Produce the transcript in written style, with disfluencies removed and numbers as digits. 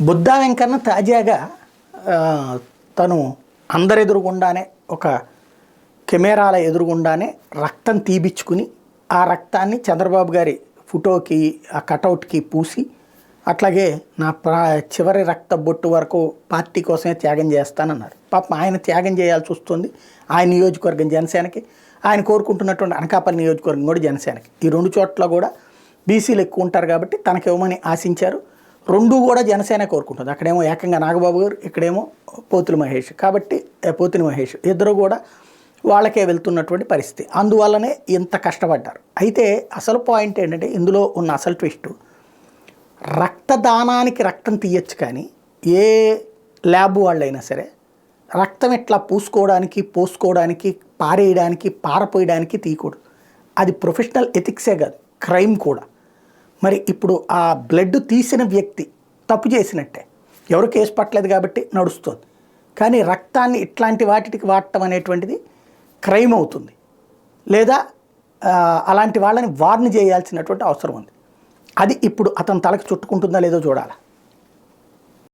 బుద్ధా వెంకన్న తాజాగా తను అందరెదురుగుండానే ఒక కెమెరాల ఎదురుగుండానే రక్తం తీపిచ్చుకుని ఆ రక్తాన్ని చంద్రబాబు గారి ఫోటోకి ఆ కటౌట్కి పూసి అట్లాగే నా చివరి రక్త బొట్టు వరకు పార్టీ కోసమే త్యాగం చేస్తానన్నారు. పాపం ఆయన త్యాగం చేయాల్సి వస్తుంది. ఆయన నియోజకవర్గం జనసేనకి, ఆయన కోరుకుంటున్నటువంటి అనకాపల్లి నియోజకవర్గం కూడా జనసేనకి. ఈ రెండు చోట్ల కూడా బీసీలు ఎక్కువ ఉంటారు కాబట్టి తనకి ఇవ్వమని ఆశించారు. రెండు కూడా జనసేన కోరుకుంటుంది. అక్కడేమో ఏకంగా నాగబాబు గారు, ఇక్కడేమో పోతుల మహేష్. కాబట్టి పోతుని మహేష్ ఇద్దరు కూడా వాళ్ళకే వెళ్తున్నటువంటి పరిస్థితి. అందువల్లనే ఇంత కష్టపడ్డారు. అయితే అసలు పాయింట్ ఏంటంటే ఇందులో ఉన్న అసలు ట్విస్ట్, రక్తదానానికి రక్తం తీయచ్చు కానీ ఏ ల్యాబ్ వాళ్ళైనా సరే రక్తం ఇట్లా పూసుకోవడానికి, పోసుకోవడానికి, పారేయడానికి, పారపోయడానికి తీయకూడదు. అది ప్రొఫెషనల్ ఎథిక్సే కాదు, క్రైమ్ కూడా. మరి ఇప్పుడు ఆ బ్లడ్ తీసిన వ్యక్తి తప్పు చేసినట్టే, ఎవరు కేసు పట్టలేదు కాబట్టి నడుస్తుంది. కానీ రక్తాన్ని ఇట్లాంటి వాటికి వాడటం అనేటువంటిది క్రైమ్ అవుతుంది, లేదా అలాంటి వాళ్ళని వార్న్ చేయాల్సినటువంటి అవసరం ఉంది. అది ఇప్పుడు అతని తలకు చుట్టుకుంటుందా లేదో చూడాలి.